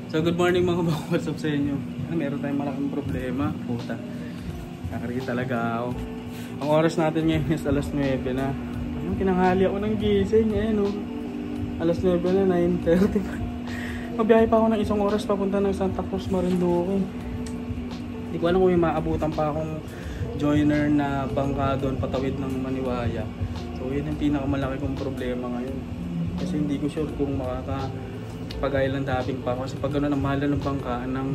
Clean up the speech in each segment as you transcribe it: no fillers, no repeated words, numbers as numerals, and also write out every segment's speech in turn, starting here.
So good morning mga bako, what's up sa inyo? Meron tayong malaking problema. Puta, kakarigi talaga ako. Ang oras natin ngayon is alas 9 na. Kinanghali ako ng gising no? Alas 9 na, 9:30. Mabiyahe pa ako ng isang oras papunta ng Santa Cruz, Marinduque. Hindi ko alam kung may maabutan pa akong joiner na bangka doon patawid ng Maniwaya. So yun yung pinakamalaki kong problema ngayon. Kasi hindi ko sure kung makakapag-island hopping pa ako. Kasi pag gano'n ang mahal ng bangka ng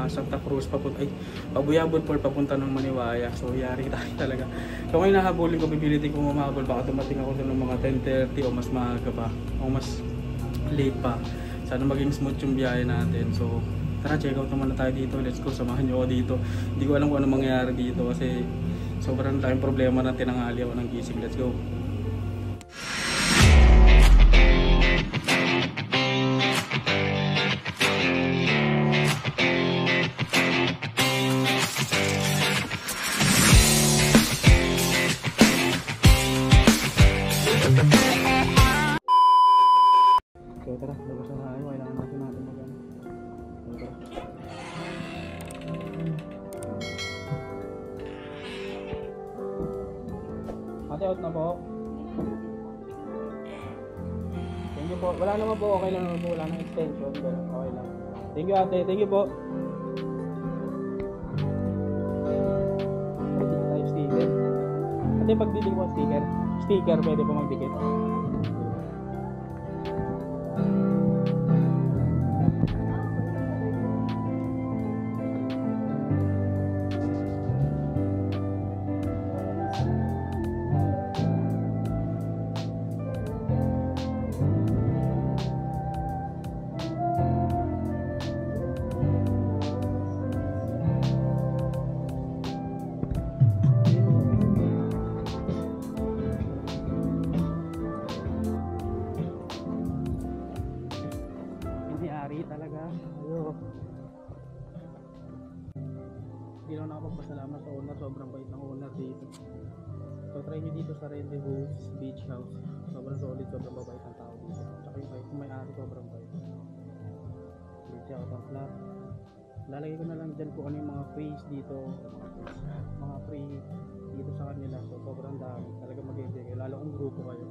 Santa Cruz pabuyabon po papunta ng Maniwaya. So yari tayo talaga. So ngayon nahabulin ko, pipilitin ko mamahabol. Baka dumating ako doon ng mga 10:30 o mas maaga pa o mas late pa. Sana maging smooth yung biyahe natin. So tara, check out naman na tayo dito. Let's go, samahan nyo ako dito. Hindi ko alam kung ano mangyayari dito kasi sobrang tayong problema na tinanghali ako ng gising. Let's go. So tara, labas na tayo. Kailangan natin mag-ano. Ate, out na po. Thank you po. Wala naman po. Okay lang naman po. Wala nang extension. Okay lang. Thank you ate. Thank you po. Pwede na tayo sticker. Ate, pagdidikit ko sticker. Sticker, pwede po magdikit. Talaga. Ayo. Hindi lang nakapagpasalamat sa owner. Sobrang bait ng owner dito. So try nyo dito sa Rendezvous Beach House. Sobrang solid, sobrang babait ang tao dito. Tsaka yung may-ari sobrang bait. Beach out ang flat. Lalagay ko na lang dyan kung ano yung mga freeze dito. Mga free dito sa kanila. So sobrang dami. Talaga mag-enjoy kayo. Lalo kung grupo kayo.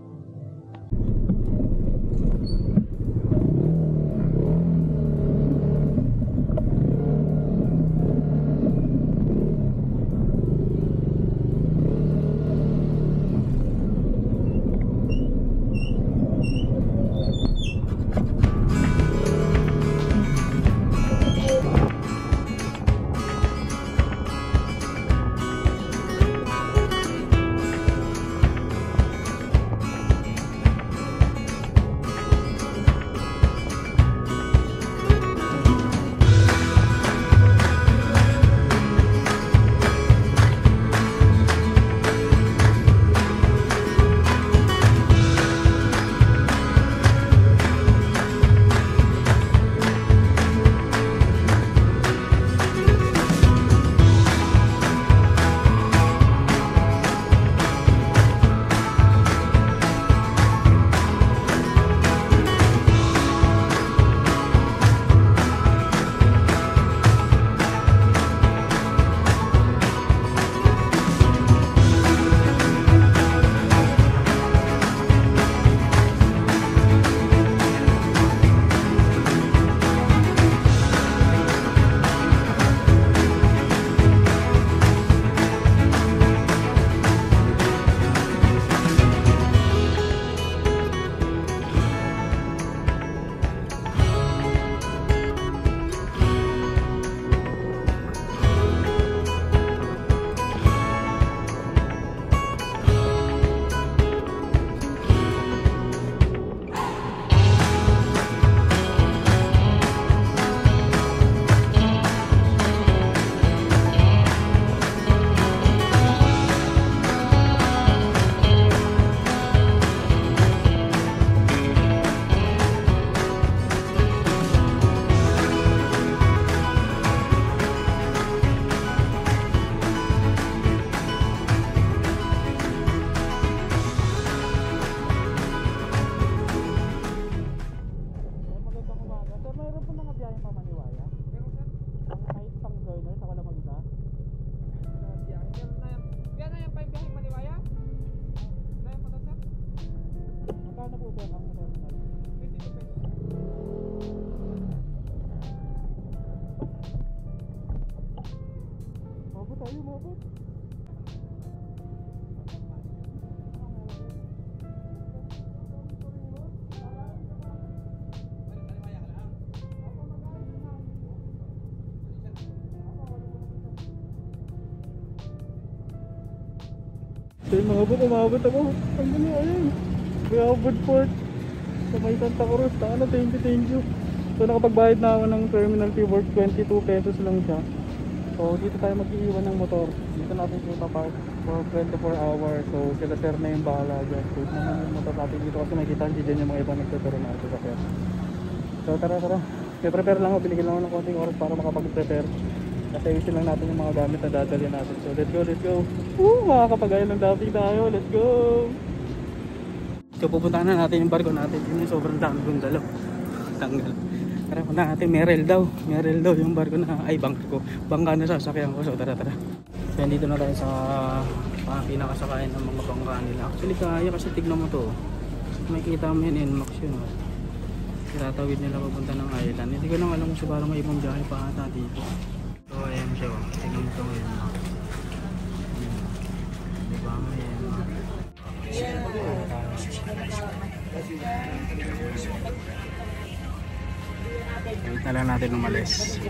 Meron po mga biyayang pamaniwaya? Meron sir. Ang kahit pang joiner sa wala mag-isa? Biyahe. Meron na yan. Kaya na yan pa yung biyaheng Maliwaya? Na yan pa to sir? Magkano po sir ang terminal? 22 pesos. Mabot tayo, mabot. So yung umabot ako. Ang gano'n, ayun. Gabod Port. Sa may Santa Cruz. Thank you. So nakapagbayad na ako ng terminal fee worth 22 pesos lang siya. So dito tayo mag-iiwan ng motor. Dito natin siya ipapark for 24 hours. So sila sir na yung bahala dyan. So naman yung motor natin dito kasi makikita nyo dyan yung mga ibang nagtuturo na ito sa sir. So tara. I-prepare lang ako. Binigyan lang ako ng konting oras para makapag-prepare. Kasi ayusin lang natin yung mga gamit na dadalhin natin. So let's go. Makakapag-ayun ng dating tayo. Let's go. So pupuntahan na natin yung barko natin. Yun yung sobrang dami kong dalaw. Tanggal. Tara po natin. Merel daw yung barko na. Ay bangka na sasakyan ko. So tara. So dito na tayo sa pinakasakayan ng mga bangka nila. Actually kaya kasi tignan mo to. Makikita mo yun Inmax yun. Tiratawid nila papunta ng island. Hindi ko lang alam kung parang may ibang biyahe pa ata dito. So ayan siya. Tignan mo ito ngayon. Diba may wait na lang natin umalis.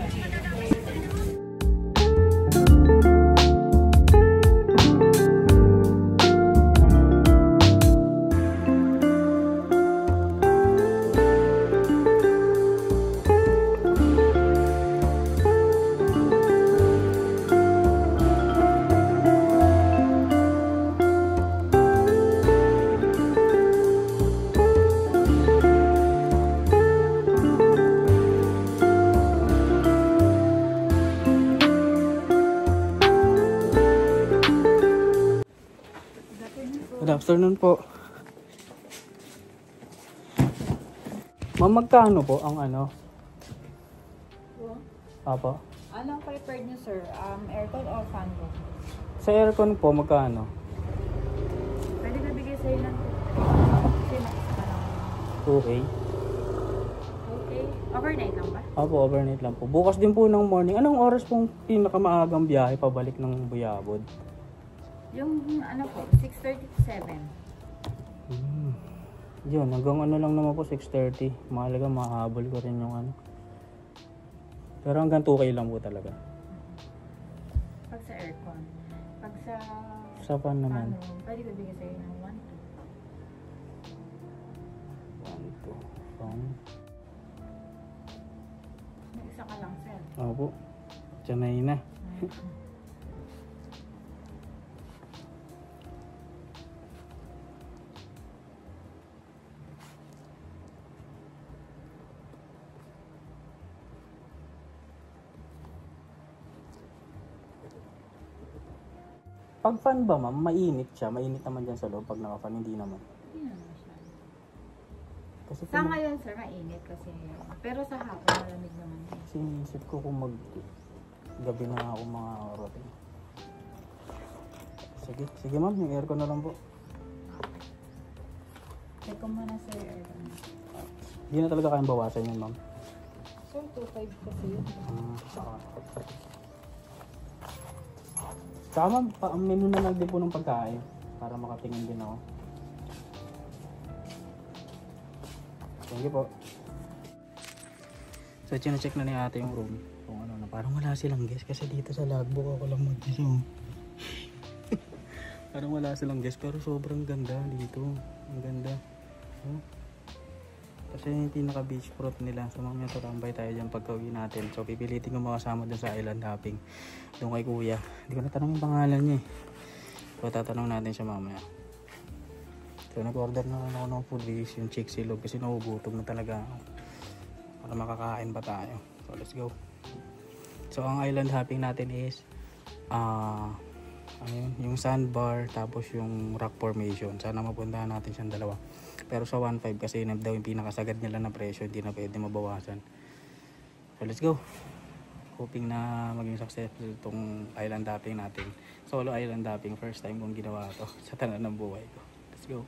Good afternoon po. Ma'am, magkano po ang ano? Apo? Anong preferred niyo, sir? Aircon o fan ko? Sa aircon po, magkano? Pwede na bigay sa'yo ng kasi nakita ka lang. 2K? Okay. Overnight lang ba? Apo, overnight lang po. Bukas din po ng morning. Anong oras pong pinakamaagang biyahe pabalik ng Buyabod? Yung ano po, 6:30 to 7. Yun, hanggang ano lang naman po, 6:30. Mahalaga, mahabol ko rin yung ano. Pero hanggang 2K lang po talaga. Pag sa aircon. Pag sa fan naman. Pwede ko bigay sa'yo ng 1, 2, fan. May isa ka lang, sir. Opo. Sanay na. Pag fan ba ma'am, mainit siya? Mainit naman dyan sa loob pag naka-fan, hindi naman. Hindi naman siya. Kasi Sa ngayon, sir, mainit kasi. Pero sa hapon, malamig naman. sinisip ko kung gabi na ako mga oras. Sige ma'am, yung aircon na lang po. Check ko muna, sir, aircon. Hindi na talaga kayang bawasan yun ma'am. Sir, 2.5 kasi yun. Saka ma'am, ang menu na lang din po ng pagkain para makatingin din ako. Thank you po. So, chine-check na ni ate yung room. Kung ano na, parang wala silang guest kasi dito sa logbook ako lang mag-guest. Parang wala silang guest pero sobrang ganda dito. Ang ganda. Kasi yung pinaka-beach fruit nila. So, mamaya tatambay tayo dyan pagka-uwi natin. So, pipilitin ko makasama dun sa island hopping. Doon kay kuya. Hindi ko natanong yung pangalan niya eh. So, tatanong natin siya mamaya. So, nag-order na ako ng food with yung chick silog kasi nagugutom na talaga ako. Para makakain pa tayo. So, let's go. So, ang island hopping natin is ayun, yung sandbar tapos yung rock formation. Sana mapuntahan natin siyang dalawa. Pero sa 1.5 kasi yun daw yung pinakasagad nila na presyo, hindi na pwede mabawasan. So let's go. Hoping na maging successful itong island hopping natin. Solo island hopping. First time kong ginawa ito sa tanan ng buhay ko. Let's go.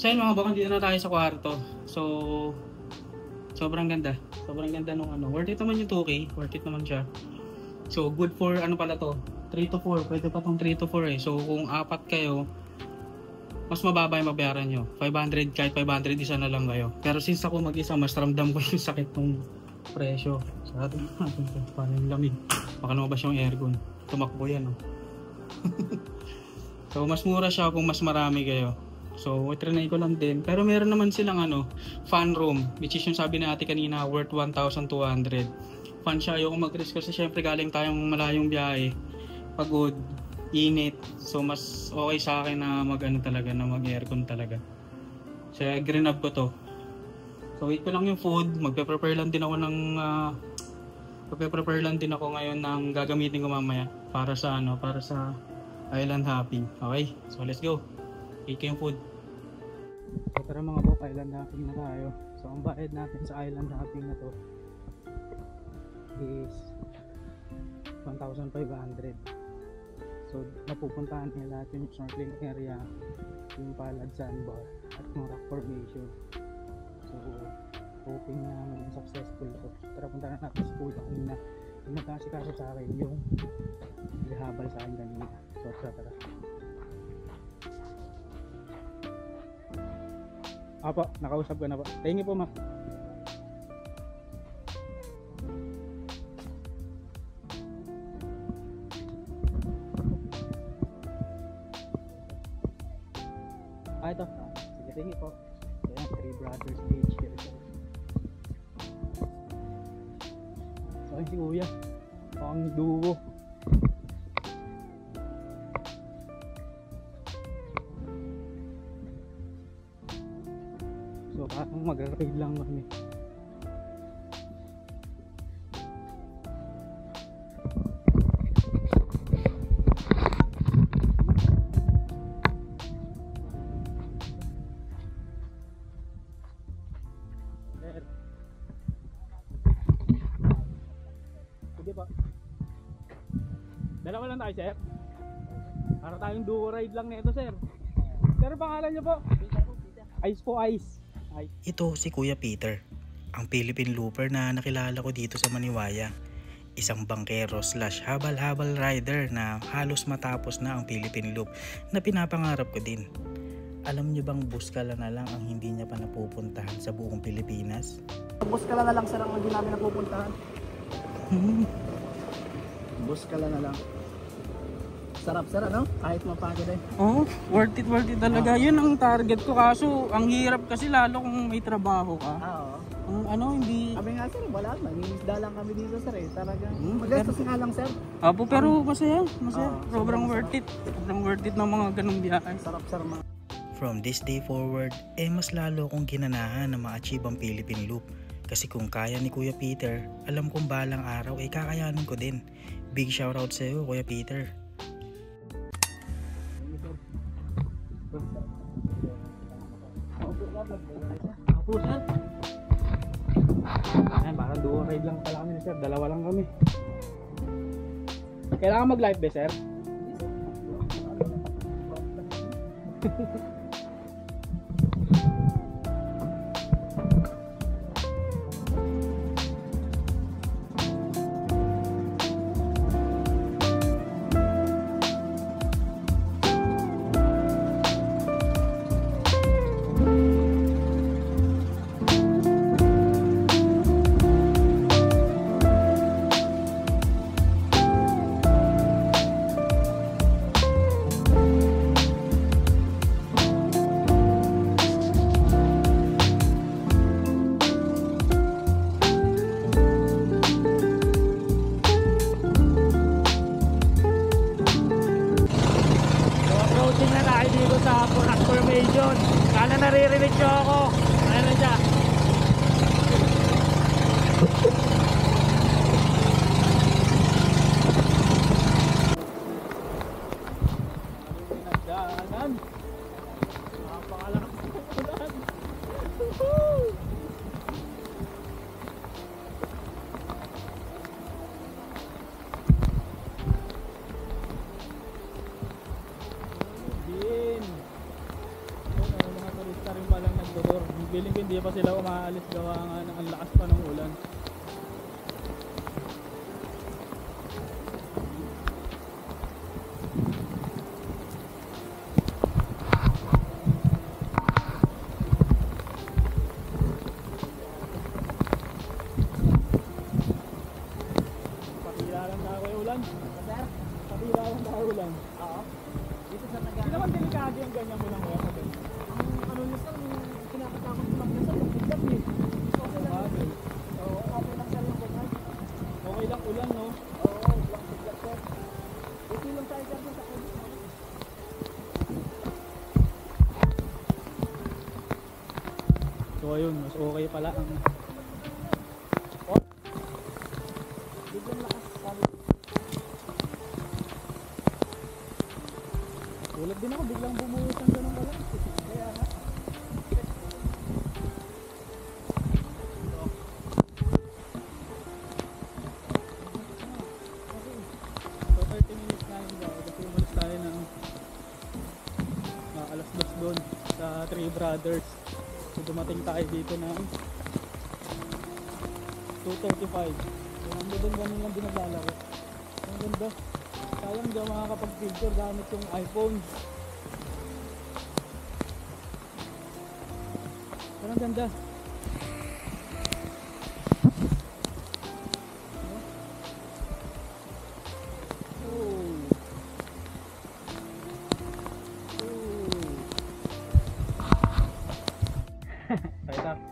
So yun mga bakang, dito na tayo sa kwarto. So sobrang ganda. Sobrang ganda nung ano. Worth it naman yung 2K. Worth it naman siya. So good for ano pala to, 3 to 4. Pwede pa tong 3 to 4 eh. So kung apat kayo, mas mababa yung mabayaran nyo. 500, kahit 500 isa na lang kayo. Pero since ako mag-isa, mas ramdam ko yung sakit ng presyo. Sa atin natin ito. Parang yung lamig. Baka lumabas yung aircon. Tumakbo yan oh. So mas mura siya kung mas marami kayo. So trinay ko lang din. Pero meron naman silang ano, fan room, which is yung sabi na ate kanina, worth 1,200. Fun siya. Ayoko mag-risk kasi syempre galing tayong malayong biyahe. Pagod, init. So mas okay sa akin na mag-ano talaga, na mag-aircon talaga. So grinab ko to. So wait ko lang yung food. Magpe-prepare lang din ako ng ngayon ng gagamitin ko mamaya para sa ano, para sa island hopping. Okay? So let's go. Eat ko yung food. So tara mga bok, island hopping na tayo. So ang bayad natin sa island hopping na to is 1,500. So napupuntahan niya lahat yung snorkeling area, yung palad sandbar at yung rock formation. So hoping na maging successful ito. Tara punta na natin sa pool. Kanina yung nagkasikaso sa akin yung lihabal sa akin kanina. So tara. Apo, nakausap ko na po. Thank you po, ma. Ito. Sige, thank you po. Ayan, Three Brothers Beach here. So, si kuya. Pang duo. So parang mag-ride lang kami. Sige po. Dalawa lang tayo, sir. Para tayong duo ride lang nito, sir. Sir, pangalan niyo po? Ice po, Ice. Ito si Kuya Peter, ang Philippine looper na nakilala ko dito sa Maniwaya. Isang bangkero / habal-habal rider na halos matapos na ang Philippine Loop na pinapangarap ko din. Alam niyo bang Buskala na lang ang hindi niya pa napupuntahan sa buong Pilipinas? Buskala na lang sir ang hindi namin napupuntahan. Buskala na lang. Sarap sir, ano? Kahit mapagod eh. Oh, worth it talaga. Yun ang target ko, kaso ang hirap kasi lalo kung may trabaho ka. Oo. Hindi. Kami nga sir, wala na. Iisda lang kami dito sir eh. Talagang Pero- nga lang sir. Apo, pero masaya. Oo, Sobrang worth it. Sobrang worth it ng mga ganung biyahe. Sarap sir mga. From this day forward, mas lalo kong ginanahan na ma-achieve ang Philippine Loop. Kasi kung kaya ni Kuya Peter, alam kong balang araw kakayanin ko din. Big shoutout sa iyo, Kuya Peter. Apo, sir. Ayan, baka duo ride lang pala kami, sir. Dalawa lang kami. Kailangan mag-live ba, sir? Approaching na tayo dito sa Purak Formation. Sana naririnig nyo ako. Ayan na siya. Pinagdaanan. Napakalakas ng ulan. Mga turista rin palang nagdodor. Feeling ko hindi pa sila umaalis gawa nga ng ang lakas pa ng ulan. Patira lang tayo yung ulan. Sir? Patira lang tayo ulan. Oo. Dito sa Hindi naman delikado yung ganyan mo lang kaya pag Ang ano niya sir, yung kinakatakot ko lang niya sir, yung biglang eh. Okay lang. Oo, okay lang sir yung biglang. okay lang ulan, no? Oo, biglang sir. Dito lang tayo sir sa kabit. So ayun, mas okay pala ang Biglang lakas sabi. Tulad din ako, biglang bumuhos ang ganun pala. Kaya nga. So 30 minutes na yun daw kasi umalis tayo ng alas 2 doon sa Three Brothers. So dumating tayo dito ng 2:35. So nandun doon ganun lang din naglalaro. Ang ganda. Sayang di ako makakapag-filter gamit yung iPhone. Pero ang ganda.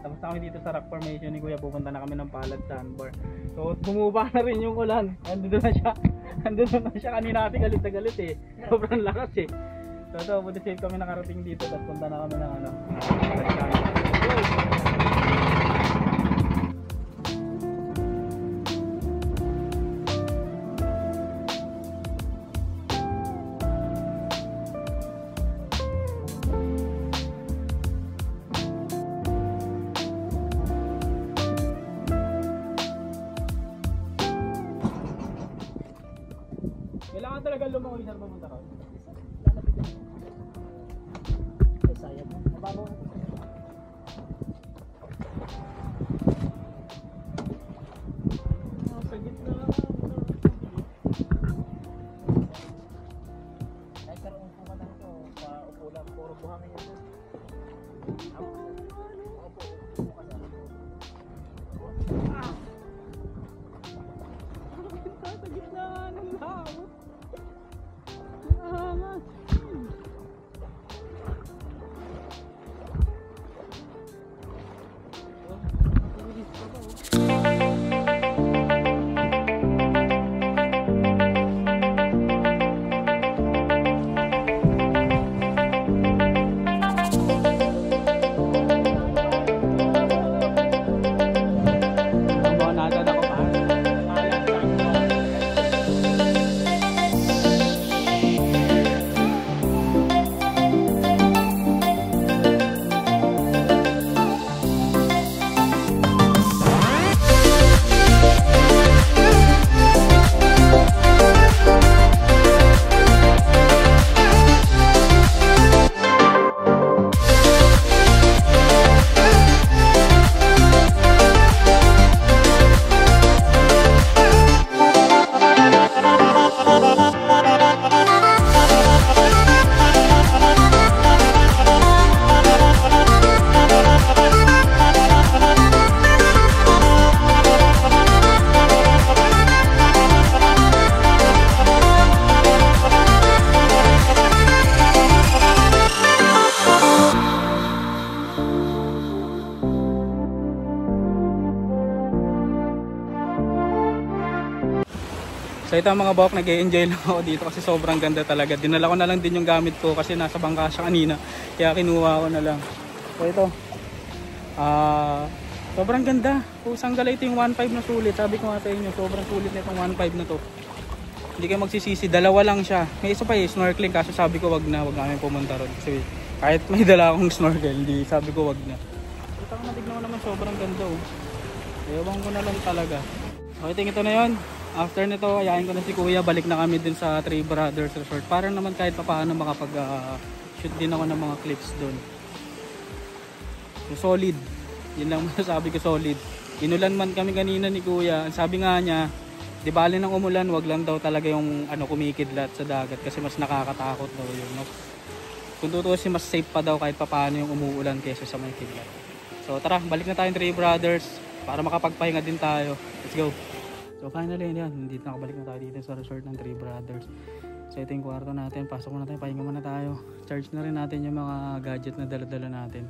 Tapos na kami dito sa rock formation ni Kuya, pupunta na kami ng Palad Sandbar. So bumuba na rin yung ulan. Andun na siya. Andun na siya kanina kasi galit na galit eh. Sobrang lakas eh. So buti safe kami nakarating dito at punta na kami ng Palad Sandbar. Kailangan talaga lumangoy sir pumunta ka. Sayang mo. Mababaw na. Sa gitna. Ay sir, upo ka na ito. Paupo lang. Puro buhangin yan sir. Opo, upo ka na. Sa gitna ng laot. Angas. So ito mga bawak, nag-e-enjoy lang ako dito kasi sobrang ganda talaga. Dinala ko na lang din yung gamit ko kasi nasa bangka siya kanina. Kaya kinuha ko na lang. So ito. Sobrang ganda. Pusang gala, ito yung 1.5 na sulit. Sabi ko nga sa inyo, sobrang sulit na itong 1.5 na to. Hindi kayo magsisisi. Dalawa lang siya. May isa pa snorkeling. Kaso sabi ko wag namin pumunta ron. Kasi kahit may dala akong snorkel, hindi, sabi ko wag na. Ito ko natignan ko naman, sobrang ganda oh. Ewan ko na lang talaga. Okay, ito na yun. After nito, ayain ko na si Kuya. Balik na kami dun sa Three Brothers Resort. Para naman kahit paano makapag-shoot din ako ng mga clips dun. So solid. Yun lang masasabi ko, solid. Inulan man kami kanina ni Kuya. Sabi nga niya, di bali ng umulan, wag lang daw talaga yung kumikidlat sa dagat kasi mas nakakatakot daw yun. No? Kung tutusin, mas safe pa daw kahit paano yung umuulan kaysa sa may kidlat. So tara, balik na tayong Three Brothers para makapagpahinga din tayo. Let's go. So finally, yan, dito nakabalik na tayo dito sa resort ng Three Brothers. So ito yung kwarto natin, pasok muna tayo, pahinga muna tayo. Charge na rin natin yung mga gadget na dala-dala natin.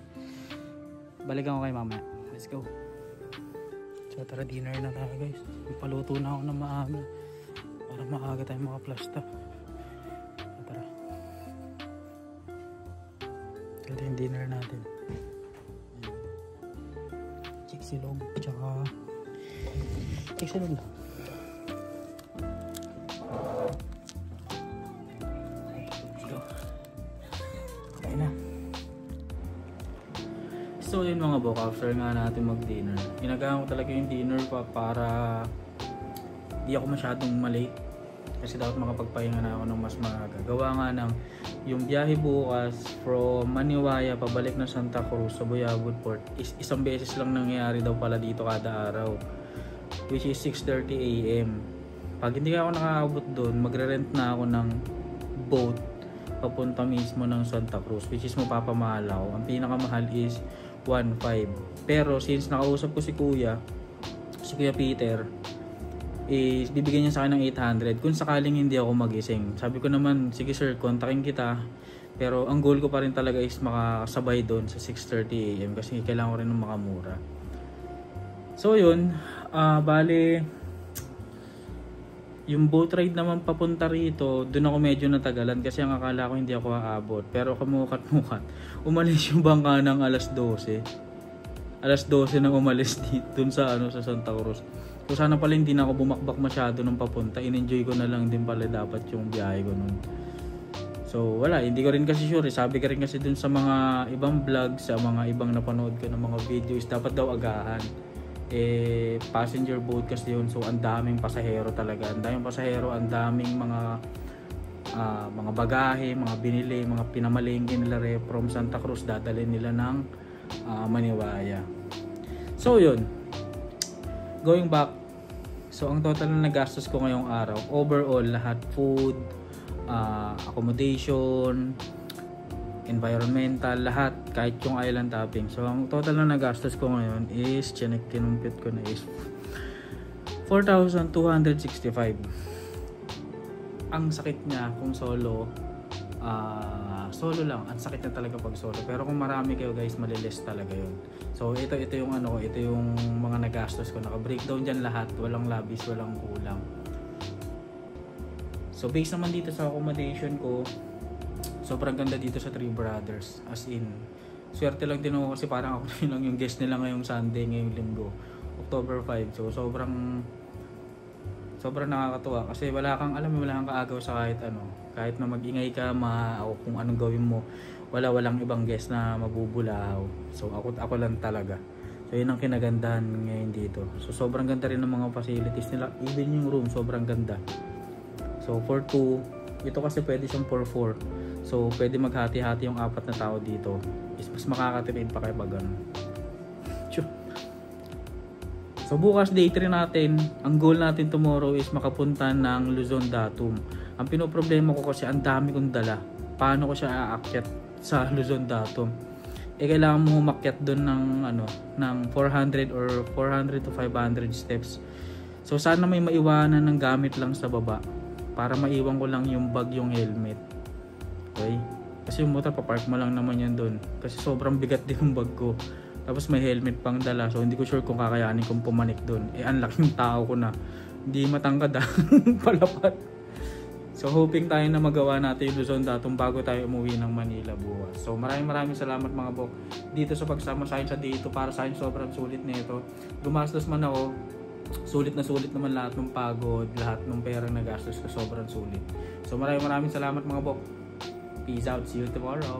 Balikan ko kayo mamaya. Let's go. So tara, dinner na tayo guys. Ipaluto na ako ng maaga para maaga tayo makaplasta. So tara. Ito yung dinner natin. Chiksilog tsaka chiksilog lang. Let's go. Okay na. So yun mga bok, after nga natin mag-dinner, ginagawa ko talaga yung dinner para di ako masyadong malate kasi dapat makapagpahinga na ako ng mas maaga. Gawa nga ng yung biyahe bukas from Maniwaya pabalik na Santa Cruz sa Boyabod Port isang beses lang nangyayari daw pala dito kada araw, which is 6:30 AM. Pag hindi ako nakakabot doon, magre-rent na ako ng boat papunta mismo ng Santa Cruz, which is mapapamahal ako. Ang pinakamahal is 1.5. Pero since nakausap ko si Kuya Peter, is bibigyan niya sa akin ng 800 kung sakaling hindi ako magising. Sabi ko naman, sige sir, kontakin kita. Pero ang goal ko pa rin talaga is makasabay doon sa 6:30 AM kasi kailangan ko rin ng makamura. So yun, bale yung boat ride naman papunta rito, doon ako medyo natagalan kasi ang akala ko hindi ako aabot. Pero kamukat-mukat, umalis yung bangka ng alas 12. Alas 12 na umalis dito dun sa Santa Cruz. So sana pala hindi na ako bumakbak masyado nung papunta. In-enjoy ko na lang din pala dapat yung biyahe ko nun. So wala, hindi ko rin kasi sure. Sabi ka rin kasi dun sa mga ibang vlog, sa mga ibang napanood ko ng mga videos, dapat daw agahan. Passenger boat kasi yun, so ang daming pasahero talaga, ang daming pasahero, ang daming mga bagahe, mga binili, mga pinamalengke nila from Santa Cruz, dadalhin nila ng Maniwaya. So yun, going back, so ang total na nagastos ko ngayong araw, overall lahat, food, accommodation, environmental, lahat, kahit yung island topping. So ang total na nagastos ko ngayon is, kinumpit ko na is 4,265. Ang sakit niya kung solo, solo lang, ang sakit na talaga pag solo. Pero kung marami kayo guys, maliless talaga yun. So ito yung ito yung mga nagastos ko, naka-breakdown dyan lahat, walang labis, walang kulang. So based naman dito sa accommodation ko, sobrang ganda dito sa Three Brothers. As in, swerte lang din ako kasi parang ako lang yung guest nila ngayong Sunday, ngayong Linggo, October 5. So sobrang nakakatuwa kasi wala kang kaagaw sa kahit na mag-ingay ka, o kung anong gawin mo, walang ibang guest na mabubulaw. So ako lang talaga. So yun ang kinagandahan ngayon dito. So sobrang ganda rin ng mga facilities nila, even yung room sobrang ganda. So for 2, ito kasi pwede siyang for 4. So, pwede maghati-hati yung 4 na tao dito. Mas makakatipid pa kayo pag ganun. So, bukas day 3 natin. Ang goal natin tomorrow is makapunta ng Luzon Datum. Ang pinoproblema ko kasi ang dami kong dala. Paano ko siya aakyat sa Luzon Datum? Kailangan mo umakyat doon ng 400 or 400 to 500 steps. So, sana may maiwanan ng gamit lang sa baba. Para maiwan ko lang yung bag, yung helmet. Okay? Kasi yung motor, papark mo lang naman yan doon. Kasi sobrang bigat din yung bag ko. Tapos may helmet pang dala. So hindi ko sure kung kakayanin kong pumanik doon. Ang laking tao ko na. Hindi matangkad palapat. So hoping tayo na magawa natin yung Luzon Datum bago tayo umuwi ng Manila bukas. So maraming salamat mga bok dito sa pagsama sa akin sa dito. Para sa akin sobrang sulit nito. Gumastos man ako, sulit naman lahat ng pagod, lahat ng perang nagastos ko, sobrang sulit. So maraming salamat mga bok. Peace out, see you tomorrow.